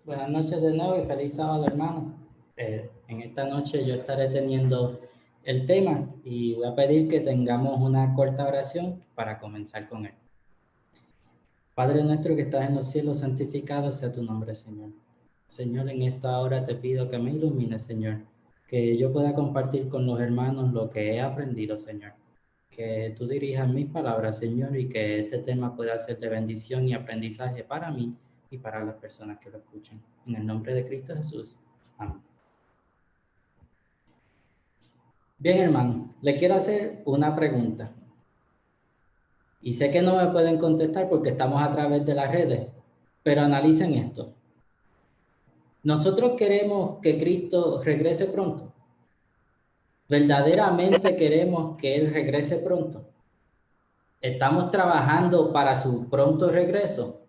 Buenas noches de nuevo y feliz sábado, hermano. En esta noche yo estaré teniendo el tema y voy a pedir que tengamos una corta oración para comenzar con él. Padre nuestro que estás en los cielos, santificado sea tu nombre, Señor. Señor, en esta hora te pido que me ilumines, Señor, que yo pueda compartir con los hermanos lo que he aprendido, Señor. Que tú dirijas mis palabras, Señor, y que este tema pueda ser de bendición y aprendizaje para mí y para las personas que lo escuchen. En el nombre de Cristo Jesús. Amén. Bien, hermano, le quiero hacer una pregunta. Y sé que no me pueden contestar porque estamos a través de las redes, pero analicen esto. Nosotros queremos que Cristo regrese pronto. ¿Verdaderamente queremos que Él regrese pronto? ¿Estamos trabajando para su pronto regreso?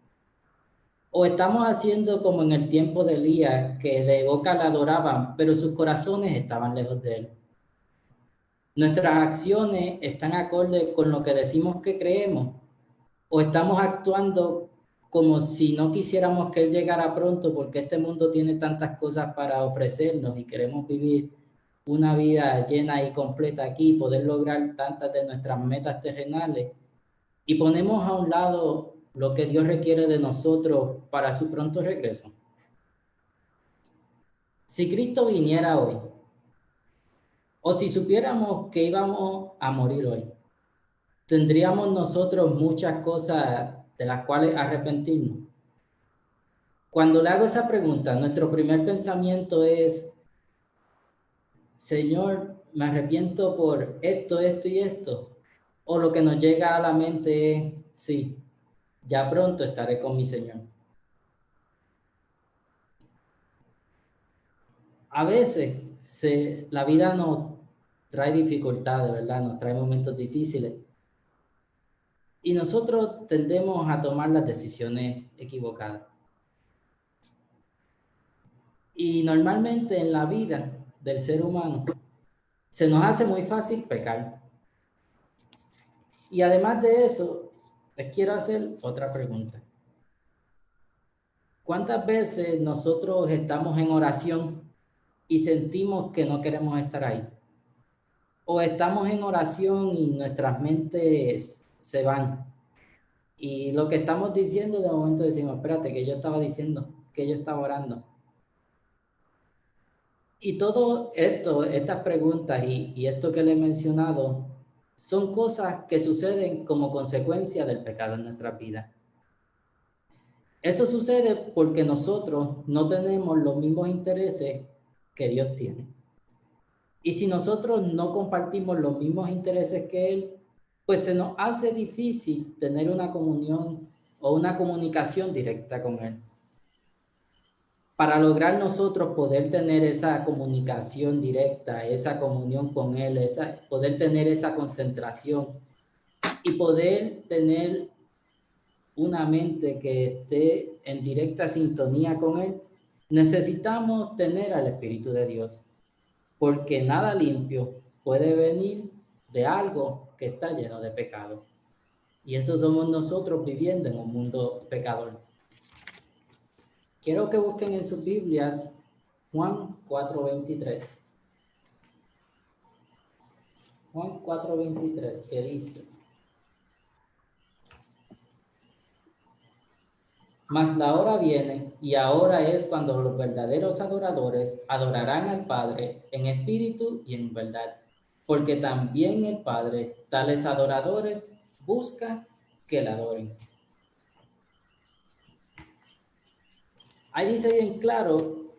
¿O estamos haciendo como en el tiempo de Elías, que de boca le adoraban, pero sus corazones estaban lejos de Él? ¿Nuestras acciones están acorde con lo que decimos que creemos? ¿O estamos actuando como si no quisiéramos que Él llegara pronto porque este mundo tiene tantas cosas para ofrecernos y queremos vivir una vida llena y completa aquí y poder lograr tantas de nuestras metas terrenales? Y ponemos a un lado lo que Dios requiere de nosotros para su pronto regreso. Si Cristo viniera hoy, o si supiéramos que íbamos a morir hoy, tendríamos nosotros muchas cosas de las cuales arrepentirnos. Cuando le hago esa pregunta, nuestro primer pensamiento es, Señor, me arrepiento por esto, esto y esto. O lo que nos llega a la mente es, sí, ya pronto estaré con mi Señor. A veces la vida nos trae dificultades, ¿verdad? Nos trae momentos difíciles. Y nosotros tendemos a tomar las decisiones equivocadas. Y normalmente en la vida del ser humano se nos hace muy fácil pecar. Y además de eso, les quiero hacer otra pregunta. ¿Cuántas veces nosotros estamos en oración y sentimos que no queremos estar ahí? O estamos en oración y nuestras mentes se van. Y lo que estamos diciendo, de momento decimos, espérate, que yo estaba diciendo, que yo estaba orando. Y todo esto, estas preguntas y esto que le he mencionado, son cosas que suceden como consecuencia del pecado en nuestra vida. Eso sucede porque nosotros no tenemos los mismos intereses que Dios tiene. Y si nosotros no compartimos los mismos intereses que Él, pues se nos hace difícil tener una comunión o una comunicación directa con Él. Para lograr nosotros poder tener esa comunicación directa, esa comunión con Él, poder tener esa concentración y poder tener una mente que esté en directa sintonía con Él, necesitamos tener al Espíritu de Dios, porque nada limpio puede venir de algo que está lleno de pecado. Y eso somos nosotros viviendo en un mundo pecador. Quiero que busquen en sus Biblias Juan 4:23. Juan 4:23, que dice: Mas la hora viene, y ahora es cuando los verdaderos adoradores adorarán al Padre en espíritu y en verdad, porque también el Padre, tales adoradores, busca que le adoren. Ahí dice bien claro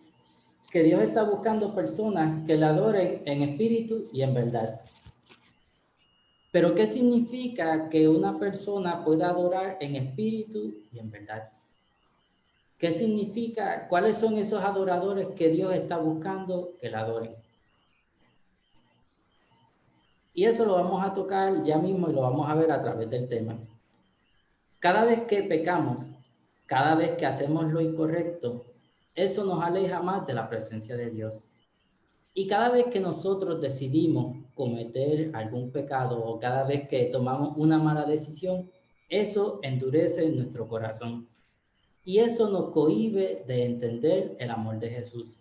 que Dios está buscando personas que le adoren en espíritu y en verdad. Pero ¿qué significa que una persona pueda adorar en espíritu y en verdad? ¿Qué significa? ¿Cuáles son esos adoradores que Dios está buscando que le adoren? Y eso lo vamos a tocar ya mismo y lo vamos a ver a través del tema. Cada vez que pecamos, cada vez que hacemos lo incorrecto, eso nos aleja más de la presencia de Dios. Y cada vez que nosotros decidimos cometer algún pecado o cada vez que tomamos una mala decisión, eso endurece nuestro corazón. Y eso nos cohíbe de entender el amor de Jesús.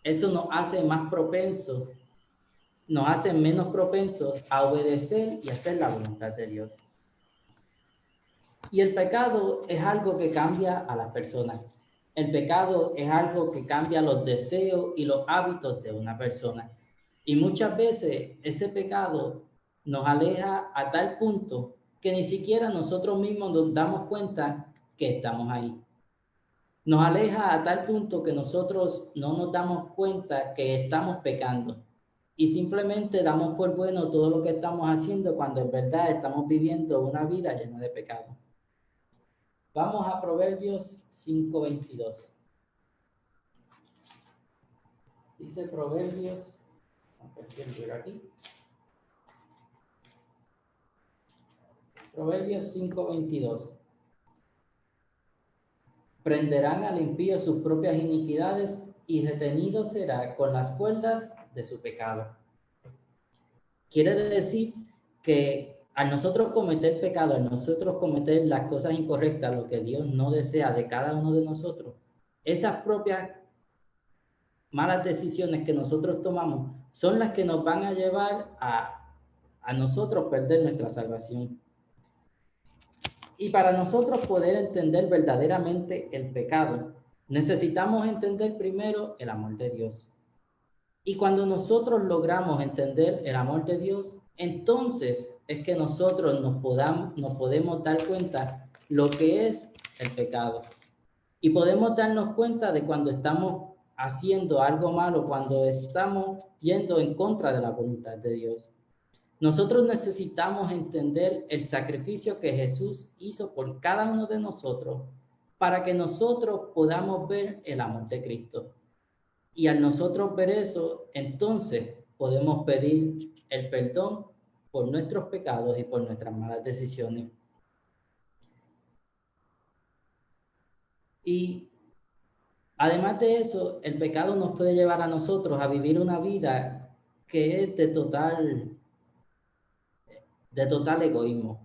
Eso nos hace más propensos, nos hace menos propensos a obedecer y hacer la voluntad de Dios. Y el pecado es algo que cambia a las personas. El pecado es algo que cambia los deseos y los hábitos de una persona. Y muchas veces ese pecado nos aleja a tal punto que ni siquiera nosotros mismos nos damos cuenta que estamos ahí. Nos aleja a tal punto que nosotros no nos damos cuenta que estamos pecando. Y simplemente damos por bueno todo lo que estamos haciendo cuando en verdad estamos viviendo una vida llena de pecado. Vamos a Proverbios 5:22. Dice Proverbios, aquí. Proverbios 5:22. Prenderán al impío sus propias iniquidades y retenido será con las cuerdas de su pecado. Quiere decir que al nosotros cometer pecado, al nosotros cometer las cosas incorrectas, lo que Dios no desea de cada uno de nosotros, esas propias malas decisiones que nosotros tomamos son las que nos van a llevar a nosotros perder nuestra salvación. Y para nosotros poder entender verdaderamente el pecado, necesitamos entender primero el amor de Dios. Y cuando nosotros logramos entender el amor de Dios, entonces es que nosotros nos podemos dar cuenta lo que es el pecado. Y podemos darnos cuenta de cuando estamos haciendo algo malo, cuando estamos yendo en contra de la voluntad de Dios. Nosotros necesitamos entender el sacrificio que Jesús hizo por cada uno de nosotros para que nosotros podamos ver el amor de Cristo. Y al nosotros ver eso, entonces podemos pedir el perdón por nuestros pecados y por nuestras malas decisiones. Y además de eso, el pecado nos puede llevar a nosotros a vivir una vida que es de total egoísmo.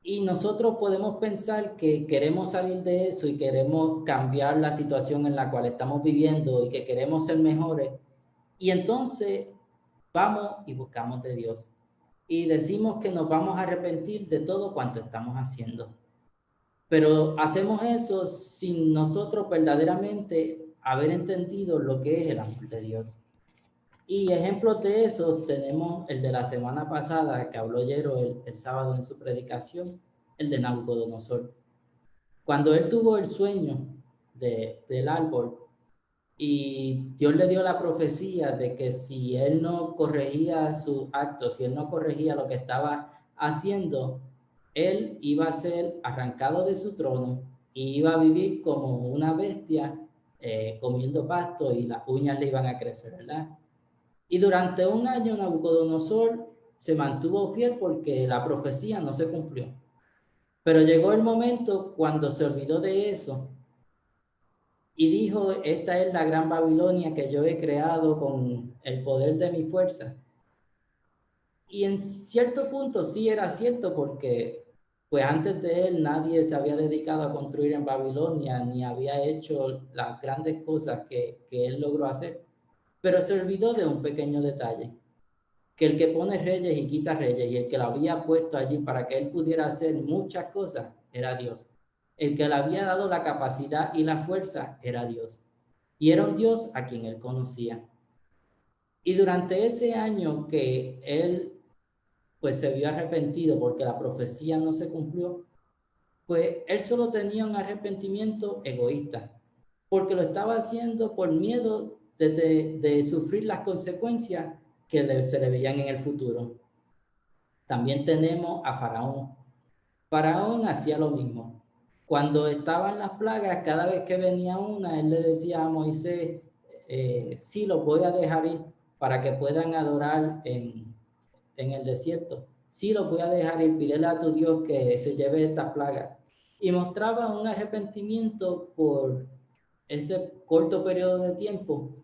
Y nosotros podemos pensar que queremos salir de eso y queremos cambiar la situación en la cual estamos viviendo y que queremos ser mejores. Y entonces vamos y buscamos de Dios. Y decimos que nos vamos a arrepentir de todo cuanto estamos haciendo. Pero hacemos eso sin nosotros verdaderamente haber entendido lo que es el amor de Dios. Y ejemplos de eso tenemos el de la semana pasada que habló Yero el sábado en su predicación, el de Nabucodonosor. Cuando él tuvo el sueño del árbol y Dios le dio la profecía de que si él no corregía sus actos, si él no corregía lo que estaba haciendo, él iba a ser arrancado de su trono y iba a vivir como una bestia comiendo pasto y las uñas le iban a crecer, ¿verdad? Y durante un año Nabucodonosor se mantuvo fiel porque la profecía no se cumplió. Pero llegó el momento cuando se olvidó de eso y dijo, esta es la gran Babilonia que yo he creado con el poder de mi fuerza. Y en cierto punto sí era cierto porque pues antes de él nadie se había dedicado a construir en Babilonia ni había hecho las grandes cosas que él logró hacer. Pero se olvidó de un pequeño detalle, que el que pone reyes y quita reyes y el que lo había puesto allí para que él pudiera hacer muchas cosas era Dios. El que le había dado la capacidad y la fuerza era Dios. Y era un Dios a quien él conocía. Y durante ese año que él pues se vio arrepentido porque la profecía no se cumplió, pues él solo tenía un arrepentimiento egoísta, porque lo estaba haciendo por miedo de sufrir las consecuencias que se le veían en el futuro. También tenemos a Faraón. Faraón hacía lo mismo. Cuando estaban las plagas, cada vez que venía una, él le decía a Moisés, sí, los voy a dejar ir para que puedan adorar en el desierto. Sí, los voy a dejar ir, pídele a tu Dios que se lleve esta plaga. Y mostraba un arrepentimiento por ese corto periodo de tiempo.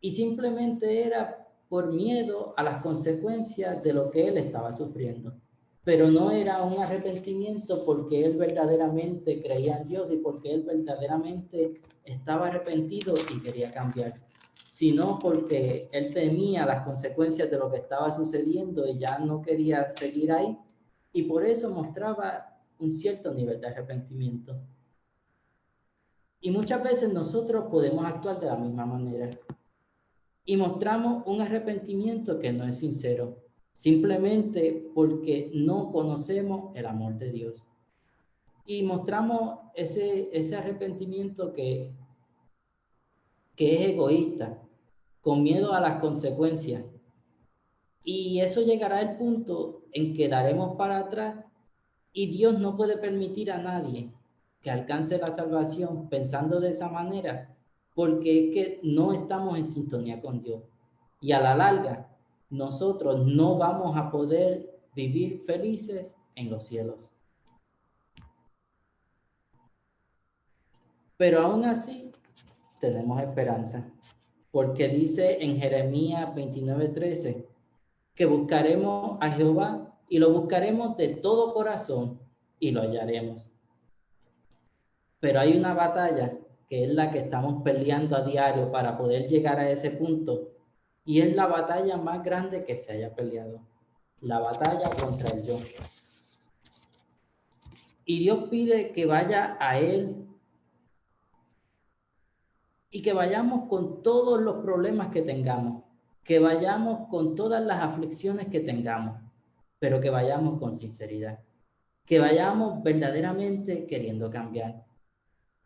Y simplemente era por miedo a las consecuencias de lo que él estaba sufriendo. pero no era un arrepentimiento porque él verdaderamente creía en Dios y porque él verdaderamente estaba arrepentido y quería cambiar, sino porque él temía las consecuencias de lo que estaba sucediendo y ya no quería seguir ahí, y por eso mostraba un cierto nivel de arrepentimiento. Y muchas veces nosotros podemos actuar de la misma manera y mostramos un arrepentimiento que no es sincero, simplemente porque no conocemos el amor de Dios. Y mostramos ese arrepentimiento que es egoísta, con miedo a las consecuencias. Y eso llegará al punto en que daremos para atrás y Dios no puede permitir a nadie que alcance la salvación pensando de esa manera, porque es que no estamos en sintonía con Dios. Y a la larga, nosotros no vamos a poder vivir felices en los cielos. Pero aún así, tenemos esperanza, porque dice en Jeremías 29:13 que buscaremos a Jehová y lo buscaremos de todo corazón y lo hallaremos. Pero hay una batalla que es la que estamos peleando a diario para poder llegar a ese punto, y es la batalla más grande que se haya peleado, la batalla contra el yo. Y Dios pide que vaya a Él y que vayamos con todos los problemas que tengamos, que vayamos con todas las aflicciones que tengamos, pero que vayamos con sinceridad, que vayamos verdaderamente queriendo cambiar.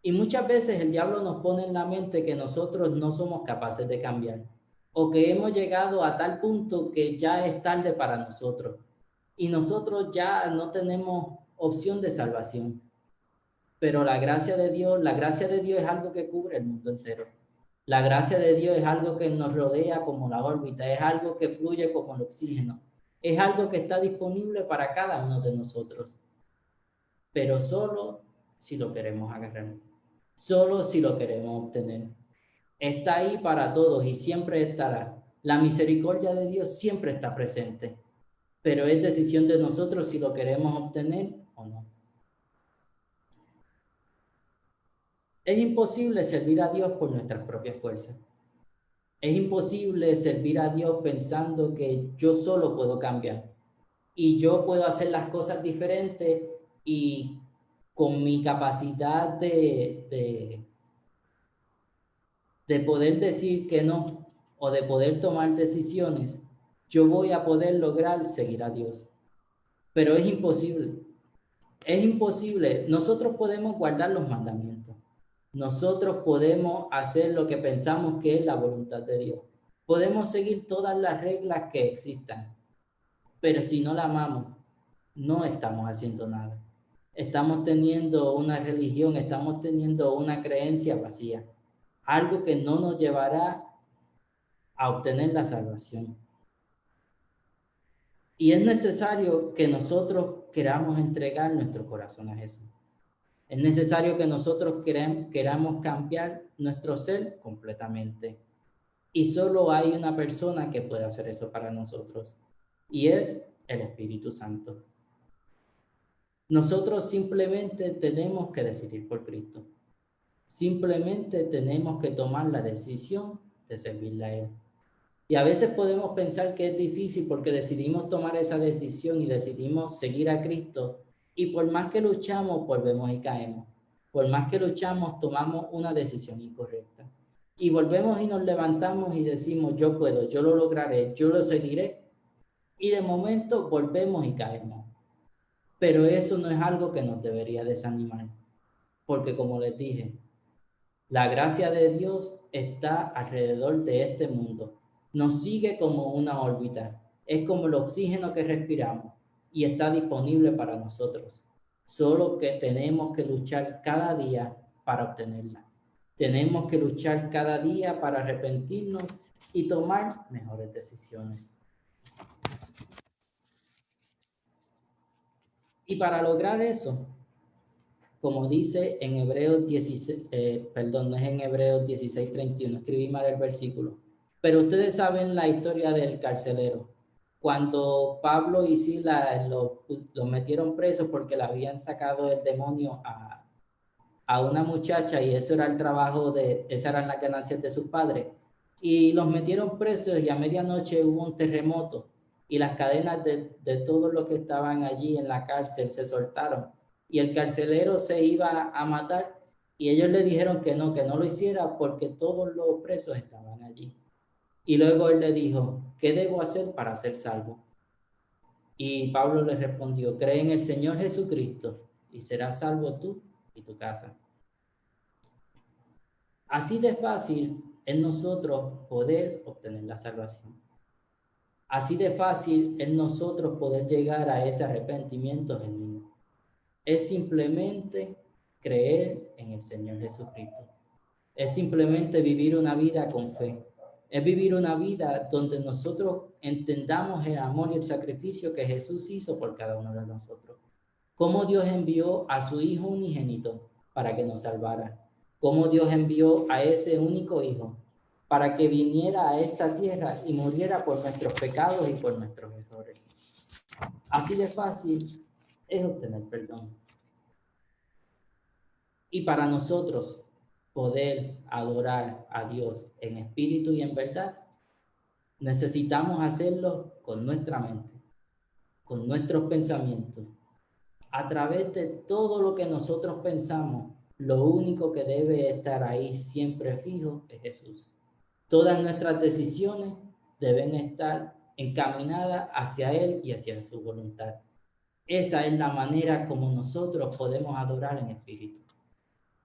Y muchas veces el diablo nos pone en la mente que nosotros no somos capaces de cambiar o que hemos llegado a tal punto que ya es tarde para nosotros y nosotros ya no tenemos opción de salvación. Pero la gracia de Dios es algo que cubre el mundo entero. La gracia de Dios es algo que nos rodea como la órbita, es algo que fluye como el oxígeno, es algo que está disponible para cada uno de nosotros, pero solo si lo queremos agarrar, solo si lo queremos obtener. Está ahí para todos y siempre estará. La misericordia de Dios siempre está presente, pero es decisión de nosotros si lo queremos obtener o no. Es imposible servir a Dios por nuestras propias fuerzas. Es imposible servir a Dios pensando que yo solo puedo cambiar y yo puedo hacer las cosas diferentes y con mi capacidad de poder decir que no o de poder tomar decisiones, yo voy a poder lograr seguir a Dios. Pero es imposible. Es imposible. Nosotros podemos guardar los mandamientos. Nosotros podemos hacer lo que pensamos que es la voluntad de Dios. Podemos seguir todas las reglas que existan. Pero si no la amamos, no estamos haciendo nada. Estamos teniendo una religión, estamos teniendo una creencia vacía. Algo que no nos llevará a obtener la salvación. Y es necesario que nosotros queramos entregar nuestro corazón a Jesús. Es necesario que nosotros queramos cambiar nuestro ser completamente. Y solo hay una persona que puede hacer eso para nosotros. Y es el Espíritu Santo. Nosotros simplemente tenemos que decidir por Cristo. Simplemente tenemos que tomar la decisión de servirle a Él. Y a veces podemos pensar que es difícil porque decidimos tomar esa decisión y decidimos seguir a Cristo. Y por más que luchamos, volvemos y caemos. Por más que luchamos, tomamos una decisión incorrecta. Y volvemos y nos levantamos y decimos, yo puedo, yo lo lograré, yo lo seguiré. Y de momento volvemos y caemos. Pero eso no es algo que nos debería desanimar. Porque como les dije, la gracia de Dios está alrededor de este mundo. Nos sigue como una órbita. Es como el oxígeno que respiramos y está disponible para nosotros. Solo que tenemos que luchar cada día para obtenerla. Tenemos que luchar cada día para arrepentirnos y tomar mejores decisiones. Y para lograr eso, como dice en Hebreos 16, no es en Hebreos 16:31, escribí mal el versículo. Pero ustedes saben la historia del carcelero. cuando Pablo y Silas los metieron presos porque le habían sacado el demonio a una muchacha y eso era el trabajo esas eran las ganancias de sus padres. Y los metieron presos y a medianoche hubo un terremoto y las cadenas de todos los que estaban allí en la cárcel se soltaron y el carcelero se iba a matar y ellos le dijeron que no lo hiciera porque todos los presos estaban allí. Y luego él le dijo, ¿qué debo hacer para ser salvo? Y Pablo le respondió, cree en el Señor Jesucristo y serás salvo tú y tu casa. Así de fácil es nosotros poder obtener la salvación. Así de fácil es nosotros poder llegar a ese arrepentimiento genuino. Es simplemente creer en el Señor Jesucristo. Es simplemente vivir una vida con fe. Es vivir una vida donde nosotros entendamos el amor y el sacrificio que Jesús hizo por cada uno de nosotros. Cómo Dios envió a su Hijo unigénito para que nos salvara. Cómo Dios envió a ese único Hijo para que viniera a esta tierra y muriera por nuestros pecados y por nuestros errores. Así de fácil es obtener perdón. Y para nosotros poder adorar a Dios en espíritu y en verdad, necesitamos hacerlo con nuestra mente, con nuestros pensamientos. A través de todo lo que nosotros pensamos, lo único que debe estar ahí siempre fijo es Jesús. Todas nuestras decisiones deben estar encaminadas hacia Él y hacia su voluntad. Esa es la manera como nosotros podemos adorar en espíritu.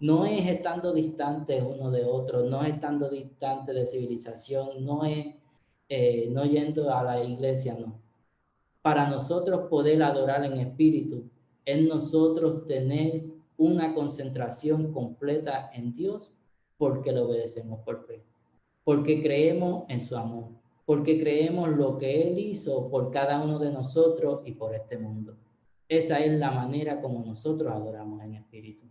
No es estando distantes uno de otro, no es estando distantes de civilización, no es no yendo a la iglesia, no. Para nosotros poder adorar en espíritu, es nosotros tener una concentración completa en Dios porque lo obedecemos por fe, porque creemos en su amor, porque creemos lo que Él hizo por cada uno de nosotros y por este mundo. Esa es la manera como nosotros adoramos en espíritu.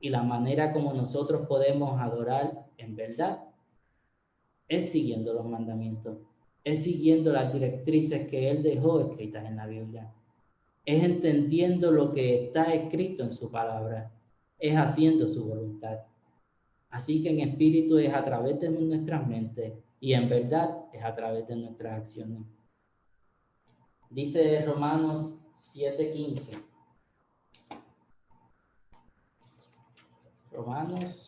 Y la manera como nosotros podemos adorar en verdad es siguiendo los mandamientos, es siguiendo las directrices que Él dejó escritas en la Biblia, es entendiendo lo que está escrito en su palabra, es haciendo su voluntad. Así que en espíritu es a través de nuestras mentes y en verdad es a través de nuestras acciones. Dice Romanos 7:15. Romanos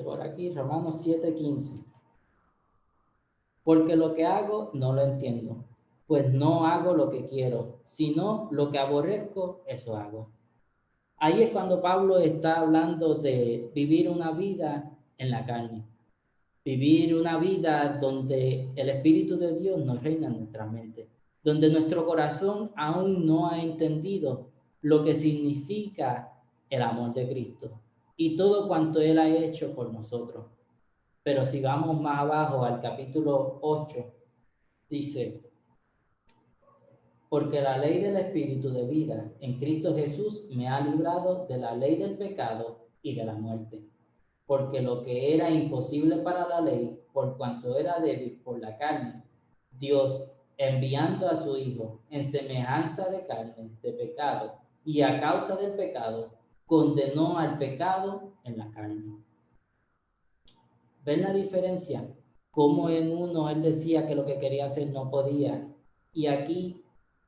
por aquí, Romanos 7:15. Porque lo que hago no lo entiendo, pues no hago lo que quiero, sino lo que aborrezco, eso hago. Ahí es cuando Pablo está hablando de vivir una vida en la carne, vivir una vida donde el Espíritu de Dios no reina en nuestra mente, donde nuestro corazón aún no ha entendido lo que significa el amor de Cristo y todo cuanto Él ha hecho por nosotros. Pero si vamos más abajo al capítulo 8, dice, porque la ley del Espíritu de vida en Cristo Jesús me ha librado de la ley del pecado y de la muerte. Porque lo que era imposible para la ley, por cuanto era débil por la carne, Dios, enviando a su Hijo en semejanza de carne, de pecado, y a causa del pecado, condenó al pecado en la carne. ¿Ven la diferencia? Como en uno él decía que lo que quería hacer no podía. Y aquí,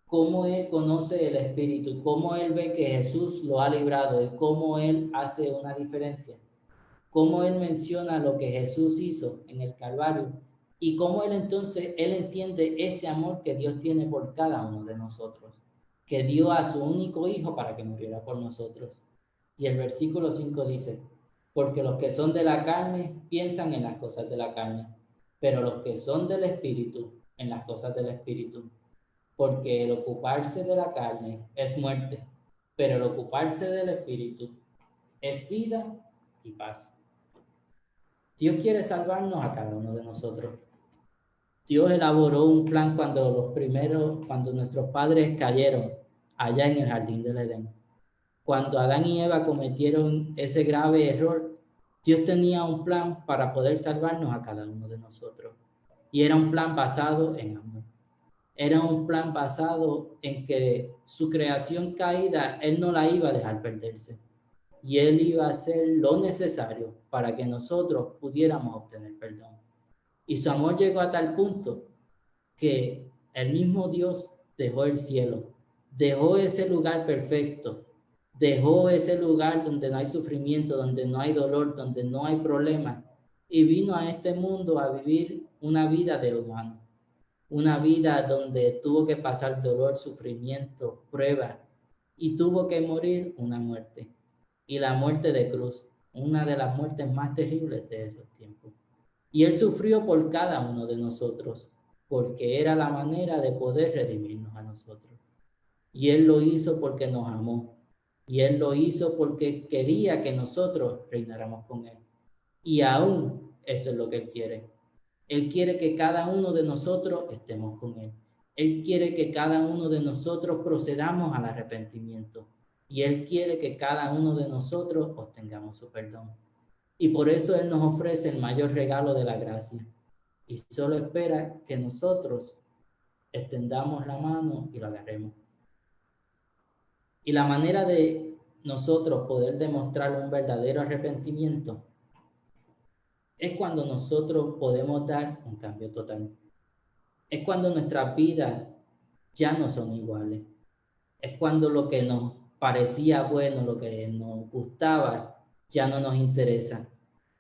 cómo él conoce el Espíritu, cómo él ve que Jesús lo ha librado y cómo él hace una diferencia. Cómo él menciona lo que Jesús hizo en el Calvario y cómo él entonces, él entiende ese amor que Dios tiene por cada uno de nosotros, que dio a su único Hijo para que muriera por nosotros. Y el versículo 5 dice, porque los que son de la carne piensan en las cosas de la carne, pero los que son del Espíritu, en las cosas del Espíritu. Porque el ocuparse de la carne es muerte, pero el ocuparse del Espíritu es vida y paz. Dios quiere salvarnos a cada uno de nosotros. Dios elaboró un plan cuando nuestros padres cayeron allá en el jardín del Edén. Cuando Adán y Eva cometieron ese grave error Dios tenía un plan para poder salvarnos a cada uno de nosotros. Y era un plan basado en amor. Era un plan basado en que su creación caída, Él no la iba a dejar perderse. Y Él iba a hacer lo necesario para que nosotros pudiéramos obtener perdón. Y su amor llegó a tal punto que el mismo Dios dejó el cielo, dejó ese lugar perfecto, dejó ese lugar donde no hay sufrimiento, donde no hay dolor, donde no hay problema, y vino a este mundo a vivir una vida de humano, una vida donde tuvo que pasar dolor, sufrimiento, prueba, y tuvo que morir una muerte, y la muerte de cruz, una de las muertes más terribles de esos tiempos. Y Él sufrió por cada uno de nosotros, porque era la manera de poder redimirnos a nosotros. Y Él lo hizo porque nos amó. Y Él lo hizo porque quería que nosotros reináramos con Él. Y aún eso es lo que Él quiere. Él quiere que cada uno de nosotros estemos con Él. Él quiere que cada uno de nosotros procedamos al arrepentimiento. Y Él quiere que cada uno de nosotros obtengamos su perdón. Y por eso Él nos ofrece el mayor regalo de la gracia. Y solo espera que nosotros extendamos la mano y lo agarremos. Y la manera de nosotros poder demostrar un verdadero arrepentimiento es cuando nosotros podemos dar un cambio total. Es cuando nuestras vidas ya no son iguales. Es cuando lo que nos parecía bueno, lo que nos gustaba, ya no nos interesa.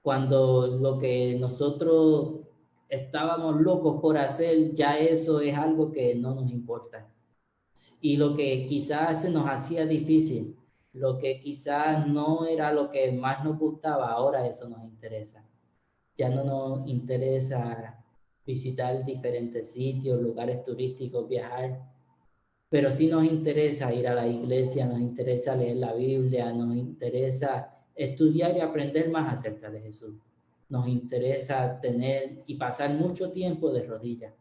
Cuando lo que nosotros estábamos locos por hacer, ya eso es algo que no nos importa. Y lo que quizás se nos hacía difícil, lo que quizás no era lo que más nos gustaba, ahora eso nos interesa. Ya no nos interesa visitar diferentes sitios, lugares turísticos, viajar, pero sí nos interesa ir a la iglesia, nos interesa leer la Biblia, nos interesa estudiar y aprender más acerca de Jesús. Nos interesa tener y pasar mucho tiempo de rodillas.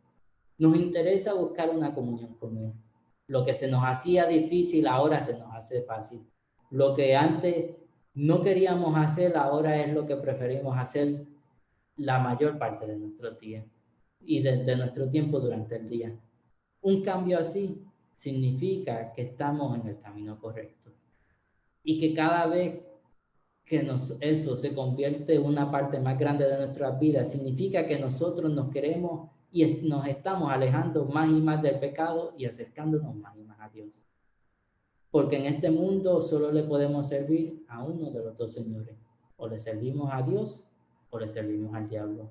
Nos interesa buscar una comunión con Él. Lo que se nos hacía difícil ahora se nos hace fácil. Lo que antes no queríamos hacer ahora es lo que preferimos hacer la mayor parte de nuestros días y de nuestro tiempo durante el día. Un cambio así significa que estamos en el camino correcto y que cada vez que eso se convierte en una parte más grande de nuestras vidas, significa que nosotros nos queremos y nos estamos alejando más y más del pecado y acercándonos más y más a Dios. Porque en este mundo solo le podemos servir a uno de los dos señores. O le servimos a Dios o le servimos al diablo.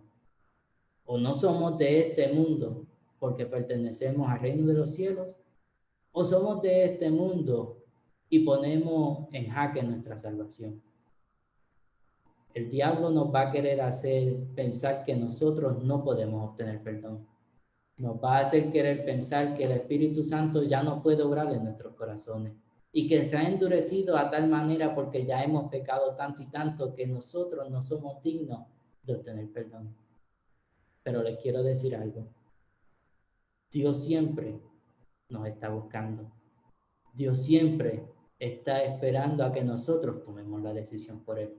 O no somos de este mundo porque pertenecemos al reino de los cielos, o somos de este mundo y ponemos en jaque nuestra salvación. El diablo nos va a querer hacer pensar que nosotros no podemos obtener perdón. Nos va a hacer querer pensar que el Espíritu Santo ya no puede obrar en nuestros corazones y que se ha endurecido a tal manera porque ya hemos pecado tanto y tanto que nosotros no somos dignos de obtener perdón. Pero les quiero decir algo. Dios siempre nos está buscando. Dios siempre está esperando a que nosotros tomemos la decisión por Él.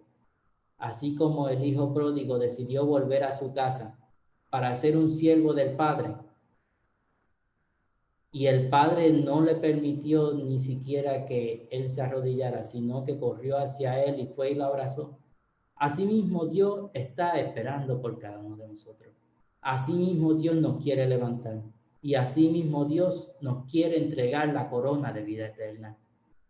Así como el hijo pródigo decidió volver a su casa para ser un siervo del Padre, y el Padre no le permitió ni siquiera que él se arrodillara, sino que corrió hacia él y fue y lo abrazó. Asimismo, Dios está esperando por cada uno de nosotros. Asimismo, Dios nos quiere levantar. Y asimismo, Dios nos quiere entregar la corona de vida eterna.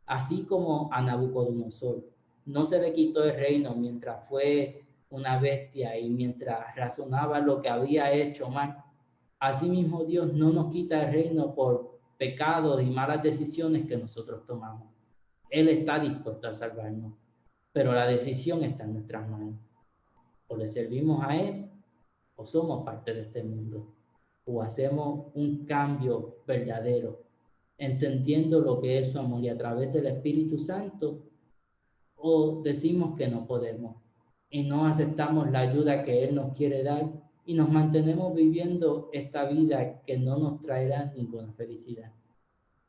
Así como a Nabucodonosor no se le quitó el reino mientras fue una bestia y mientras razonaba lo que había hecho mal. Asimismo, Dios no nos quita el reino por pecados y malas decisiones que nosotros tomamos. Él está dispuesto a salvarnos, pero la decisión está en nuestras manos. O le servimos a Él o somos parte de este mundo. O hacemos un cambio verdadero, entendiendo lo que es su amor y a través del Espíritu Santo, o decimos que no podemos y no aceptamos la ayuda que Él nos quiere dar y nos mantenemos viviendo esta vida que no nos traerá ninguna felicidad.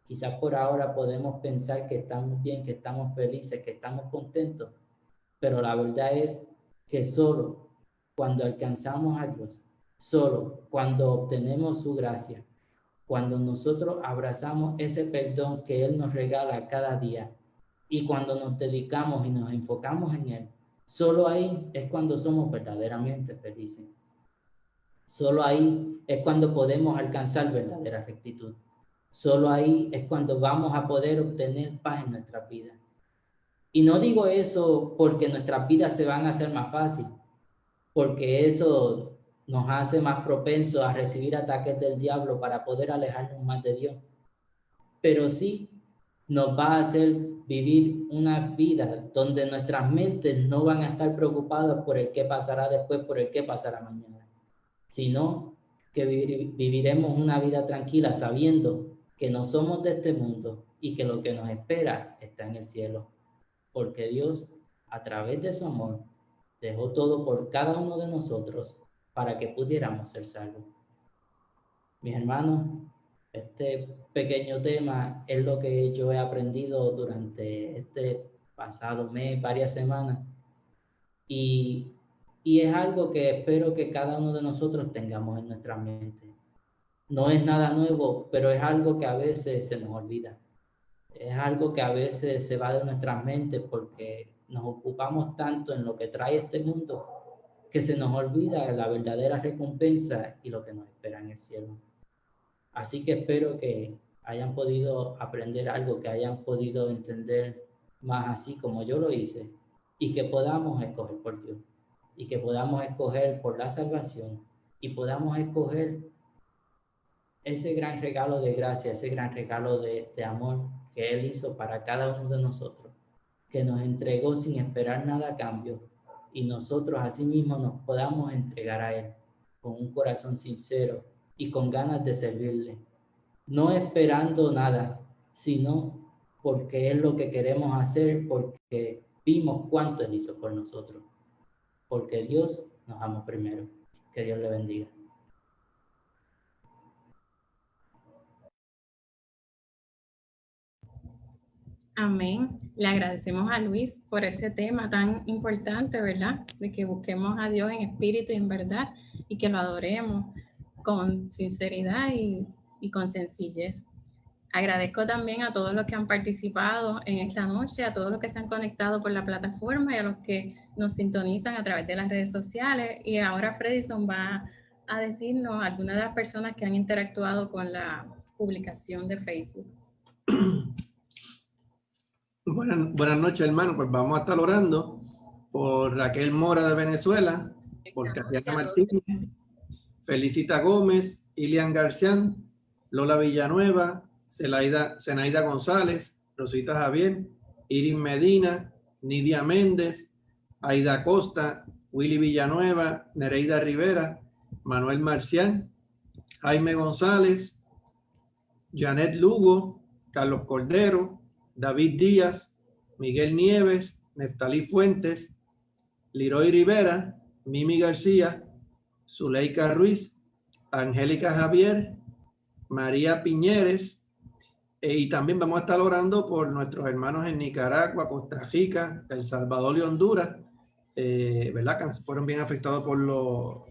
Quizás por ahora podemos pensar que estamos bien, que estamos felices, que estamos contentos, pero la verdad es que solo cuando alcanzamos a Dios, solo cuando obtenemos su gracia, cuando nosotros abrazamos ese perdón que Él nos regala cada día y cuando nos dedicamos y nos enfocamos en Él, solo ahí es cuando somos verdaderamente felices. Solo ahí es cuando podemos alcanzar verdadera rectitud. Solo ahí es cuando vamos a poder obtener paz en nuestras vidas. Y no digo eso porque nuestras vidas se van a hacer más fáciles, porque eso nos hace más propensos a recibir ataques del diablo para poder alejarnos más de Dios. Pero sí nos va a hacer vivir una vida donde nuestras mentes no van a estar preocupadas por el qué pasará después, por el qué pasará mañana, sino que viviremos una vida tranquila sabiendo que no somos de este mundo y que lo que nos espera está en el cielo, porque Dios, a través de su amor, dejó todo por cada uno de nosotros para que pudiéramos ser salvos. Mis hermanos, este pequeño tema es lo que yo he aprendido durante este pasado mes, varias semanas, y es algo que espero que cada uno de nosotros tengamos en nuestra mente. No es nada nuevo, pero es algo que a veces se nos olvida. Es algo que a veces se va de nuestras mentes porque nos ocupamos tanto en lo que trae este mundo que se nos olvida la verdadera recompensa y lo que nos espera en el cielo. Así que espero que hayan podido aprender algo, que hayan podido entender más así como yo lo hice y que podamos escoger por Dios y que podamos escoger por la salvación y podamos escoger ese gran regalo de gracia, ese gran regalo de amor que Él hizo para cada uno de nosotros, que nos entregó sin esperar nada a cambio y nosotros asimismo nos podamos entregar a Él con un corazón sincero y con ganas de servirle, no esperando nada, sino porque es lo que queremos hacer, porque vimos cuánto Él hizo por nosotros, porque Dios nos amó primero. Que Dios le bendiga. Amén. Le agradecemos a Luis por ese tema tan importante, ¿verdad? De que busquemos a Dios en espíritu y en verdad y que lo adoremos con sinceridad y con sencillez. Agradezco también a todos los que han participado en esta noche, a todos los que se han conectado por la plataforma y a los que nos sintonizan a través de las redes sociales. Y ahora Fredison va a decirnos algunas de las personas que han interactuado con la publicación de Facebook. Buenas noches, hermano. Pues vamos a estar orando por Raquel Mora de Venezuela, por Tatiana Martínez, Felicita Gómez, Ilian García, Lola Villanueva, Zenaida González, Rosita Javier, Iris Medina, Nidia Méndez, Aida Costa, Willy Villanueva, Nereida Rivera, Manuel Marcial, Jaime González, Janet Lugo, Carlos Cordero, David Díaz, Miguel Nieves, Neftalí Fuentes, Liroy Rivera, Mimi García, Zuleika Ruiz, Angélica Javier, María Piñeres, y también vamos a estar orando por nuestros hermanos en Nicaragua, Costa Rica, El Salvador y Honduras, ¿verdad? Que fueron bien afectados por los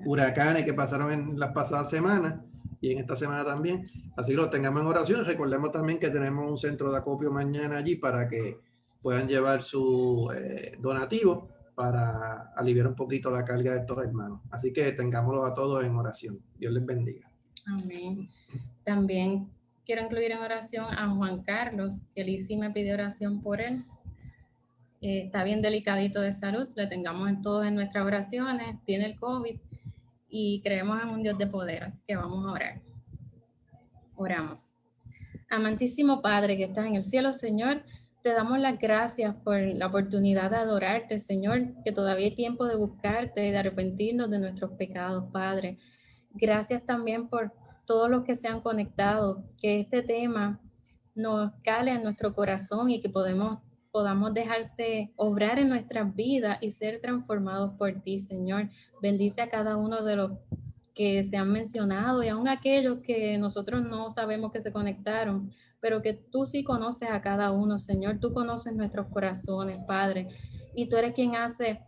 huracanes que pasaron en las pasadas semanas y en esta semana también. Así que lo tengamos en oración. Recordemos también que tenemos un centro de acopio mañana allí para que puedan llevar su donativo para aliviar un poquito la carga de estos hermanos. Así que tengámoslos a todos en oración. Dios les bendiga. Amén. También quiero incluir en oración a Juan Carlos, que Lizzy me pidió oración por él. Está bien delicadito de salud, le tengamos todos en nuestras oraciones, tiene el COVID y creemos en un Dios de poder, así que vamos a orar. Oramos. Amantísimo Padre que estás en el cielo, Señor, te damos las gracias por la oportunidad de adorarte, Señor, que todavía hay tiempo de buscarte y de arrepentirnos de nuestros pecados, Padre. Gracias también por todos los que se han conectado, que este tema nos cale en nuestro corazón y que podamos dejarte obrar en nuestras vidas y ser transformados por ti, Señor. Bendice a cada uno de los que se han mencionado y aún aquellos que nosotros no sabemos que se conectaron, pero que tú sí conoces a cada uno, Señor. Tú conoces nuestros corazones, Padre, y tú eres quien hace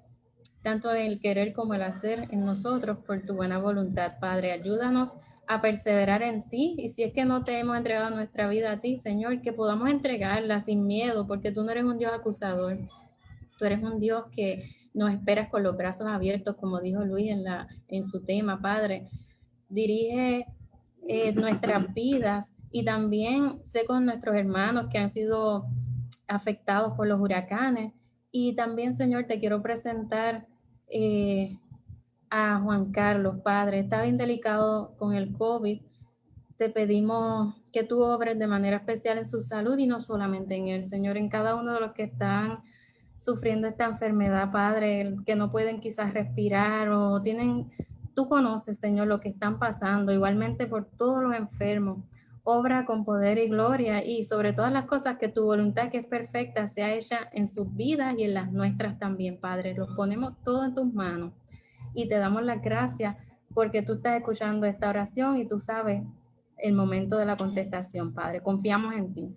tanto el querer como el hacer en nosotros por tu buena voluntad, Padre. Ayúdanos a perseverar en ti, y si es que no te hemos entregado nuestra vida a ti, Señor, que podamos entregarla sin miedo, porque tú no eres un Dios acusador, tú eres un Dios que nos esperas con los brazos abiertos, como dijo Luis en su tema, Padre. Dirige nuestras vidas y también sé con nuestros hermanos que han sido afectados por los huracanes. Y también, Señor, te quiero presentar a Juan Carlos, Padre. Está bien delicado con el COVID. Te pedimos que tú obres de manera especial en su salud y no solamente en él, Señor, en cada uno de los que están sufriendo esta enfermedad, Padre, que no pueden quizás respirar o tienen, tú conoces, Señor, lo que están pasando, igualmente por todos los enfermos. Obra con poder y gloria y sobre todas las cosas que tu voluntad, que es perfecta, sea hecha en sus vidas y en las nuestras también, Padre. Los ponemos todo en tus manos y te damos las gracias porque tú estás escuchando esta oración y tú sabes el momento de la contestación, Padre. Confiamos en ti.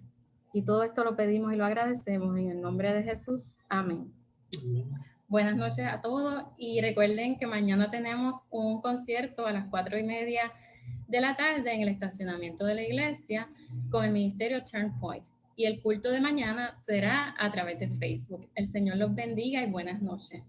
Y todo esto lo pedimos y lo agradecemos en el nombre de Jesús. Amén. Buenas noches a todos y recuerden que mañana tenemos un concierto a las 4:30 de la tarde en el estacionamiento de la iglesia con el ministerio Turn Point. Y el culto de mañana será a través de Facebook. El Señor los bendiga y buenas noches.